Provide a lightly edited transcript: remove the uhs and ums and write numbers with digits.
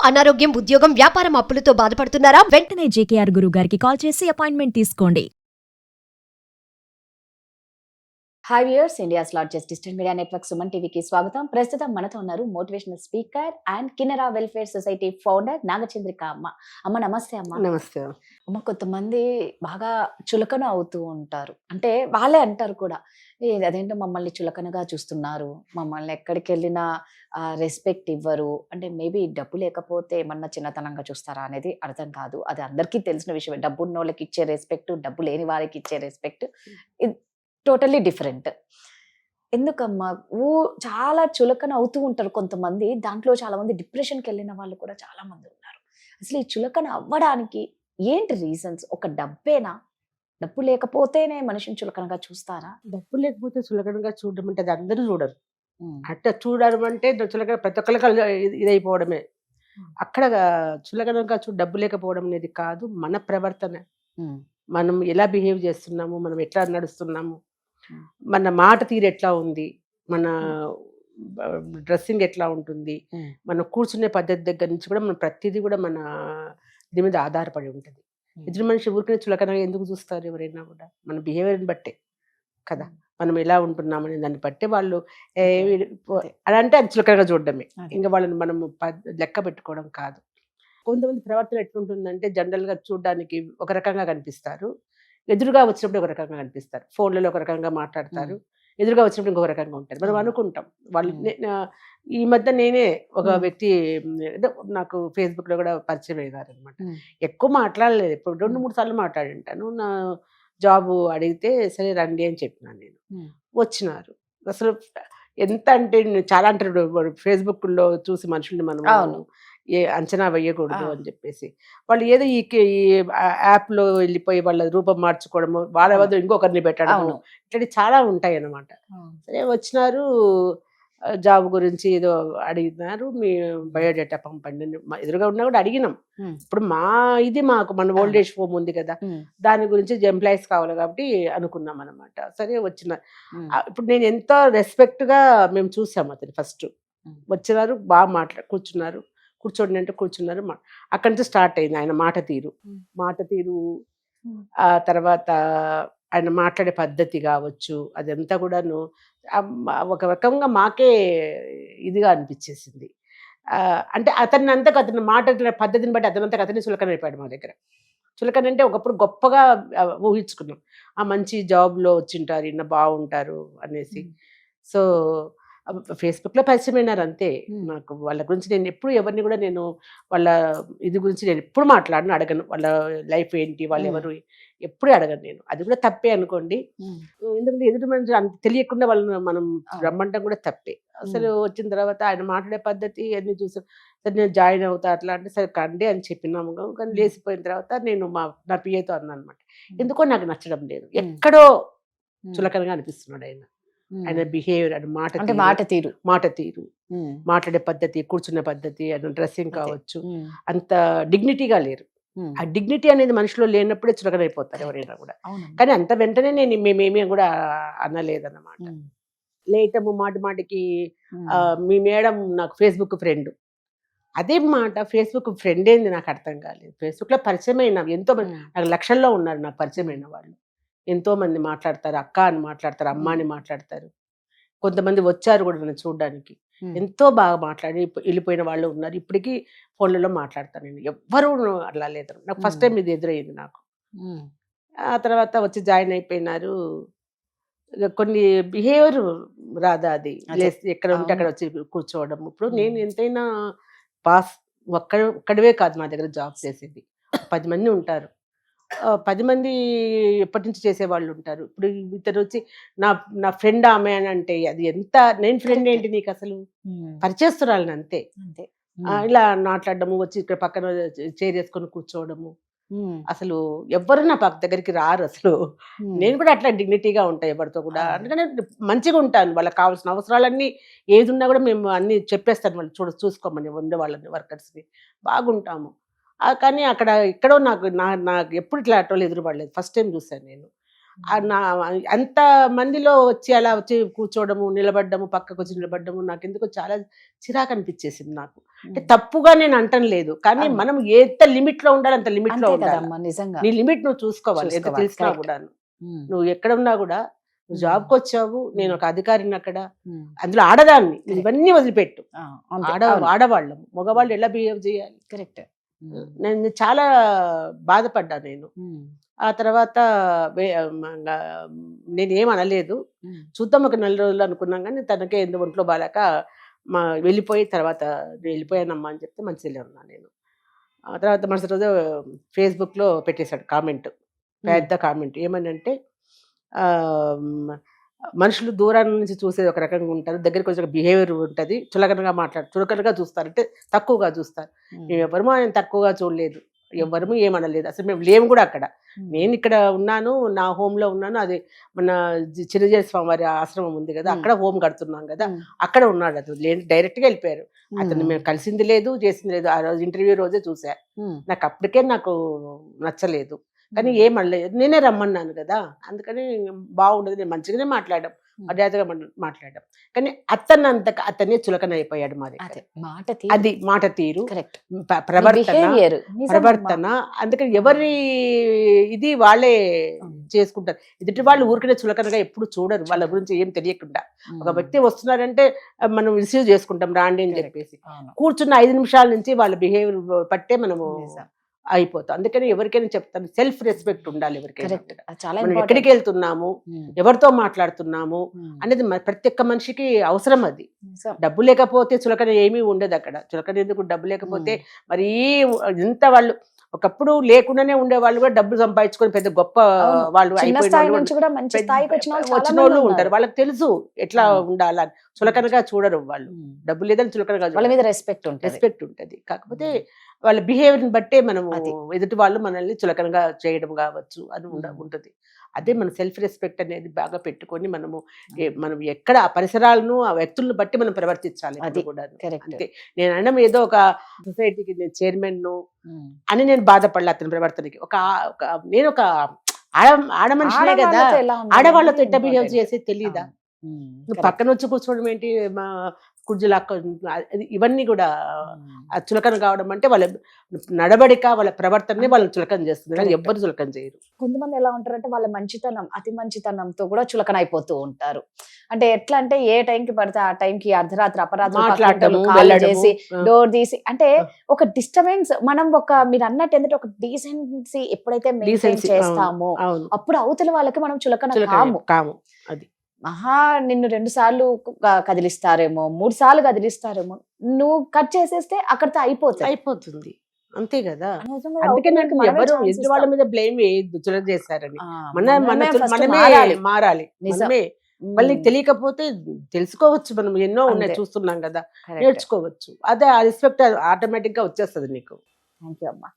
అనారోగ్యం, ఉద్యోగం, వ్యాపారం అప్పులతో బాధపడుతున్నారా? వెంటనే జేకేఆర్ గురువు గారికి కాల్ చేసి అపాయింట్మెంట్ తీసుకోండి. Hi viewers, India's largest digital media network Suman టీవీకి స్వాగతం. ప్రస్తుతం మనతో ఉన్నారు motivational speaker and Kinnera welfare society founder Nagachandrika అమ్మ. అమ్మ నమస్తే అమ్మ. నమస్తే. అమ్మ, కొంతమంది బాగా చులకన అవుతూ ఉంటారు, అంటే వాళ్ళే అంటారు కూడా, అదేంటో మమ్మల్ని చులకనగా చూస్తున్నారు, మమ్మల్ని ఎక్కడికి వెళ్ళినా రెస్పెక్ట్ ఇవ్వరు, అంటే మేబీ డబ్బు లేకపోతే ఏమన్నా చిన్నతనంగా చూస్తారా అనేది అర్థం కాదు. అది అందరికీ తెలిసిన విషయమే. డబ్బు ఉన్న వాళ్ళకి ఇచ్చే రెస్పెక్ట్, డబ్బు లేని వారికి ఇచ్చే రెస్పెక్ట్ టోటల్లీ డిఫరెంట్. ఎందుకమ్మా చాలా చులకన అవుతూ ఉంటారు కొంతమంది. దాంట్లో చాలా మంది డిప్రెషన్కి వెళ్ళిన వాళ్ళు కూడా చాలా మంది ఉన్నారు. అసలు ఈ చులకన అవ్వడానికి ఏంటి రీజన్స్? ఒక డబ్బేనా? డబ్బు లేకపోతేనే మనిషిని చులకనగా చూస్తారా? డబ్బు లేకపోతే చులకనగా చూడడం అంటే అది అందరూ చూడరు. అట్లా చూడడం అంటే చులకన ప్రతి ఒక్కరికి ఇదైపోవడమే. అక్కడ చులకనగా డబ్బు లేకపోవడం అనేది కాదు, మన ప్రవర్తన, మనం ఎలా బిహేవ్ చేస్తున్నాము, మనం ఎట్లా నడుస్తున్నాము, మన మాట తీరు ఎట్లా ఉంది, మన డ్రెస్సింగ్ ఎట్లా ఉంటుంది, మనం కూర్చునే పద్ధతి దగ్గర నుంచి కూడా మన ప్రతిదీ కూడా మన దీని మీద ఆధారపడి ఉంటుంది. ఎదురు మనిషి ఊరికే చులకనగా ఎందుకు చూస్తారు? ఎవరైనా కూడా మన బిహేవియర్ని బట్టే కదా, మనం ఎలా ఉంటున్నామని దాన్ని బట్టే వాళ్ళు అలా అంటే అది చులకనగా చూడడమే. ఇంకా వాళ్ళని మనము లెక్క పెట్టుకోవడం కాదు. కొంతమంది ప్రవర్తన ఎట్లుంటుందంటే జనరల్గా చూడడానికి ఒక రకంగా కనిపిస్తారు, ఎదురుగా వచ్చినప్పుడు ఒక రకంగా కనిపిస్తారు, ఫోన్లలో ఒక రకంగా మాట్లాడతారు, ఎదురుగా వచ్చినప్పుడు ఇంకొక రకంగా ఉంటారు. మనం అనుకుంటాం వాళ్ళు. ఈ మధ్య నేనే ఒక వ్యక్తి నాకు ఫేస్బుక్లో కూడా పరిచయం అయ్యారు అనమాట. ఎక్కువ మాట్లాడలేదు, ఇప్పుడు 2-3 సార్లు మాట్లాడి ఉంటాను. నా జాబ్ అడిగితే సరే రండి అని చెప్పినాను నేను. వచ్చినారు. అసలు ఎంత అంటే చాలా అంటారు ఫేస్బుక్లో చూసి మనుషుల్ని మనం అంచనా వేయకూడదు అని చెప్పేసి. వాళ్ళు ఏదో ఈ యాప్లో వెళ్ళిపోయి వాళ్ళ రూపం మార్చుకోవడము, వాళ్ళ వద్ద ఇంకొకరిని పెట్టడము, ఇట్లాంటివి చాలా ఉంటాయి అన్నమాట. సరే వచ్చినారు, జాబ్ గురించి ఏదో అడిగినారు, మీ బయోడేటా పంపండి. ఎదురుగా ఉన్నా కూడా అడిగినాం. ఇప్పుడు మాకు మన ఓల్డ్ ఏజ్ హోమ్ ఉంది కదా, దాని గురించి ఎంప్లాయీస్ కావాలి కాబట్టి అనుకున్నాం అనమాట. సరే వచ్చిన ఇప్పుడు నేను ఎంతో రెస్పెక్ట్గా మేము చూసాము. అతను ఫస్ట్ వచ్చినారు, బాగా కూర్చోండి అంటే కూర్చున్నారు. అక్కడి నుంచి స్టార్ట్ అయింది ఆయన మాట తీరు. ఆ తర్వాత ఆయన మాట్లాడే పద్ధతి కావచ్చు, అదంతా కూడాను ఒక రకంగా మాకే ఇదిగా అనిపించేసింది. అంటే అతని మాట్లాడిన పద్ధతిని బట్టి అతన్ని చులకన అయిపోయాడు మా దగ్గర. చులకన అంటే ఒకప్పుడు గొప్పగా ఊహించుకున్నాం, ఆ మంచి జాబ్లో వచ్చింటారు, ఈయన బాగుంటారు అనేసి. సో ఫేస్బుక్లో పరిచయం అయినారు అంతే. నాకు వాళ్ళ గురించి నేను ఎప్పుడు ఎవరిని కూడా నేను వాళ్ళ ఇది గురించి నేను ఎప్పుడు అడగను. వాళ్ళ లైఫ్ ఏంటి, వాళ్ళు ఎవరు, ఎప్పుడూ అడగను నేను. అది కూడా తప్పే అనుకోండి, ఎందుకంటే ఎదుటి మనిషి అంత తెలియకుండా వాళ్ళని మనం రమ్మంటాం కూడా తప్పే. అసలు వచ్చిన తర్వాత ఆయన మాట్లాడే పద్ధతి అన్ని చూసాం. సరే నేను జాయిన్ అవుతా అట్లా అంటే సరే కండి అని చెప్పినాము. కానీ లేచిపోయిన తర్వాత నేను నా పిఏతో అన్నాను అనమాట, ఎందుకో నాకు నచ్చడం లేదు, ఎక్కడో చులకనగా అనిపిస్తున్నాడు ఆయన బిహేవియర్, ఆయన మాట తీరు, మాట్లాడే పద్ధతి, కూర్చునే పద్ధతి, ఆయన డ్రెస్సింగ్ కావచ్చు, అంత డిగ్నిటీగా లేరు. ఆ డిగ్నిటీ అనేది మనిషిలో లేనప్పుడే చులకనైపోతారు ఎవరైనా కూడా. కానీ అంత వెంటనే మేమేమీ కూడా అనలేదన్నమాట. లేటము మాటికి మీ మేడం నాకు ఫేస్బుక్ ఫ్రెండ్, అదే మాట ఫేస్బుక్ ఫ్రెండ్ ఏంది నాకు అర్థం కాలేదు. ఫేస్బుక్లో పరిచయం అయినా ఎంతో మంది, నాకు లక్షల్లో ఉన్నారు నాకు పరిచయం అయిన వాళ్ళు. ఎంతో మంది మాట్లాడతారు, అక్క అని మాట్లాడతారు, అమ్మ అని మాట్లాడతారు. కొంతమంది వచ్చారు కూడా నన్ను చూడడానికి, ఎంతో బాగా మాట్లాడి వెళ్ళిపోయిన వాళ్ళు ఉన్నారు. ఇప్పటికీ ఫోన్లలో మాట్లాడతాను నేను. ఎవ్వరూ అట్లా లేదు. నాకు ఫస్ట్ టైం ఇది ఎదురయ్యింది నాకు. ఆ తర్వాత వచ్చి జాయిన్ అయిపోయినారు. కొన్ని బిహేవియర్ రాదా, అది ఎక్కడ ఉంటే అక్కడ వచ్చి కూర్చోవడం. ఇప్పుడు నేను ఎంతైనా పాస్ ఒక్కడివే కాదు మా దగ్గర జాబ్ చేసేది, 10 మంది ఉంటారు. 10 మంది ఎప్పటి నుంచి చేసేవాళ్ళు ఉంటారు. ఇప్పుడు ఇతను వచ్చి నా ఫ్రెండ్ ఆమె అని అంటే అది ఎంత, నేను ఫ్రెండ్ ఏంటి నీకు అసలు, పరిచేస్తున్నాను అంతే. ఇలా మాట్లాడడము, వచ్చి ఇక్కడ పక్కన చైర్ వేసుకొని కూర్చోవడము, అసలు ఎవ్వరు నా దగ్గరికి రారు అసలు. నేను కూడా అట్లా డిగ్నిటీగా ఉంటాయి ఎవరితో కూడా, అందుకనే మంచిగా ఉంటాను. వాళ్ళకి కావాల్సిన అవసరాలన్నీ ఏది ఉన్నా కూడా మేము అన్ని చెప్పేస్తాను, వాళ్ళు చూసుకోమని ఉండే వాళ్ళని, వర్కర్స్ని బాగుంటాము. కానీ అక్కడ ఎక్కడో నాకు ఎప్పుడు ఇట్లా అటోళ్ళు ఎదురుపడలేదు. ఫస్ట్ టైం చూశాను నేను. అంత మందిలో వచ్చి అలా వచ్చి కూర్చోవడము, నిలబడ్డము, పక్కకు వచ్చి నిలబడ్డము నాకు ఎందుకో చాలా చిరాకు అనిపించేసింది నాకు. అంటే తప్పుగా నేను అంటం లేదు, కానీ అవును. మనం ఎంత లిమిట్ లో ఉండాలి అంత లిమిట్ లో అంతే ఉండాలి. కదమ్మా నిజంగా. నీ లిమిట్ నువ్వు చూసుకోవాలి. ఎంత చూసుకోవాలి, తెలిసినా correct. కూడా ఉమ్, నువ్వు ఎక్కడ ఉన్నా కూడా, నువ్వు జాబ్కి వచ్చావు, నేను ఒక అధికారిని అక్కడ, ఉమ్. అందులో ఆడదాన్ని, Correct. ఇవన్నీ వదిలిపెట్టు. ఆ, అంతే, అవును. ఆడవాళ్ళం, మగవాళ్ళు ఎలా బిహేవ్ చేయాలి. కరెక్ట్. నేను చాలా బాధపడ్డా నేను. ఆ తర్వాత నేనేం అనలేదు, చూద్దాం ఒక 4 రోజులు అనుకున్నాం, కానీ తనకే ఎందుకు ఒంట్లో బాగాలేక వెళ్ళిపోయి తర్వాత నేను వెళ్ళిపోయానమ్మా అని చెప్తే మంచిగా ఉన్నా నేను. ఆ తర్వాత మరుసటి రోజు ఫేస్బుక్లో పెట్టేశాడు కామెంట్, పెద్ద కామెంట్. ఏమని అంటే, మనుషులు దూరం నుంచి చూసేది ఒక రకంగా ఉంటారు, దగ్గరికి వచ్చి ఒక బిహేవియర్ ఉంటుంది, చులకనగా చూస్తారు, అంటే తక్కువగా చూస్తారు. మేము ఎవరమో ఆయన తక్కువగా చూడలేదు, ఎవరము ఏమనలేదు, అసలు మేము లేము కూడా అక్కడ. నేను ఇక్కడ ఉన్నాను, నా హోమ్లో ఉన్నాను, అది మన చిరంజీవి స్వామి వారి ఆశ్రమం ఉంది కదా, అక్కడ హోమ్ కడుతున్నాం కదా, అక్కడ ఉన్నాడు. అతను డైరెక్ట్గా వెళ్ళిపోయారు. అతను మేము కలిసింది లేదు, చేసింది లేదు. ఆ రోజు ఇంటర్వ్యూ రోజే చూసా. నాకు అప్పటికే నాకు నచ్చలేదు, కానీ ఏమనలేదు. నేనే రమ్మన్నాను కదా, అందుకని బాగుండదు, నేను మంచిగానే మాట్లాడాం, మర్యాదగా మాట్లాడాం. కానీ అతనే చులకన అయిపోయాడు మా దగ్గర. అది మాట తీరు, ప్రవర్తన. అందుకని ఎవరి ఇది వాళ్ళే చేసుకుంటారు. ఎదుటి వాళ్ళు ఊరికనే చులకనగా ఎప్పుడు చూడరు, వాళ్ళ గురించి ఏం తెలియకుండా. ఒక వ్యక్తి వస్తున్నారంటే మనం రిసీవ్ చేసుకుంటాం, రాండి అని చెప్పేసి. కూర్చున్న 5 నిమిషాల నుంచి వాళ్ళ బిహేవియర్ పట్టే మనము అయిపోతాం. అందుకని ఎవరికైనా చెప్తాను, సెల్ఫ్ రెస్పెక్ట్ ఉండాలి ఎవరికైనా. మనం ఎక్కడికి వెళ్తున్నాము, ఎవరితో మాట్లాడుతున్నాము అనేది ప్రతి ఒక్క మనిషికి అవసరం. అది డబ్బు లేకపోతే చులకన ఏమీ ఉండదు అక్కడ. చులకన ఎందుకు, డబ్బు లేకపోతే మరి ఎంత వాళ్ళు ఒకప్పుడు లేకుండానే ఉండే వాళ్ళు కూడా డబ్బులు సంపాదించుకొని పెద్ద గొప్ప వాళ్ళు వచ్చిన వాళ్ళు ఉంటారు. వాళ్ళకి తెలుసు ఎట్లా ఉండాలని. చులకనగా చూడరు వాళ్ళు, డబ్బు లేదని చులకనగా, వాళ్ళ మీద రెస్పెక్ట్ ఉంటది. కాకపోతే వాళ్ళ బిహేవియర్ని బట్టే మనము ఎదుటి వాళ్ళు మనల్ని చులకనగా చేయడం కావచ్చు అని ఉంటది. అదే మన సెల్ఫ్ రెస్పెక్ట్ అనేది బాగా పెట్టుకొని మనం ఎక్కడ ఆ పరిసరాలను, ఆ వ్యక్తులను బట్టి మనం ప్రవర్తించాలి. అది కూడా అంతే. నేను అనడం ఏదో ఒక సొసైటీకి నేను చైర్మన్ అని నేను బాధపడలే అతని ప్రవర్తనకి. నేను ఒక ఆడ మనిషినే కదా, ఆడవాళ్ళతో ఎట్లా బిహేవ్ చేసేది తెలీదా? నువ్వు పక్కన వచ్చి కూర్చోవడం ఏంటి, మా కుర్జీలాక్క, ఇవన్నీ కూడా చులకన కావడం అంటే వాళ్ళ నడవడిక, వాళ్ళ ప్రవర్తననే వాళ్ళని చులకన చేస్తుంది. ఎవ్వరు చులకన చేయరు. కొంతమంది ఎలా ఉంటారంటే వాళ్ళ మంచితనం, అతి మంచితనంతో కూడా చులకన అయిపోతూ ఉంటారు. అంటే ఎట్లా అంటే ఏ టైంకి పడితే ఆ టైంకి అర్ధరాత్రి అపరాత్రి చేసి డోర్ తీసి, అంటే ఒక డిస్టర్బెన్స్. మనం మీరు అన్నట్టు ఏంటంటే ఒక డీసెన్సీ ఎప్పుడైతే మెయింటైన్ చేస్తామో అప్పుడు అవతల వాళ్ళకి మనం చులకన కాము. అది నిన్ను 2 సార్లు కదిలిస్తారేమో, 3 సార్లు కదిలిస్తారేమో, నువ్వు కట్ చేసేస్తే అక్కడితో అయిపోతుంది. అంతే కదా. అందుకే నాకు ఎవరు ఎదుటి వాళ్ళ మీద బ్లేమ్ వేయద్దు చులక చేశారని. మనమే మారాలి. నిజమే. మళ్ళీ తెలియకపోతే తెలుసుకోవచ్చు, మనం ఎన్నో ఉన్నాయి చూస్తున్నాం కదా, నేర్చుకోవచ్చు. అదే ఆ రెస్పెక్ట్ ఆటోమేటిక్ గా వచ్చేస్తుంది నీకు. థ్యాంక్ యూ అమ్మా.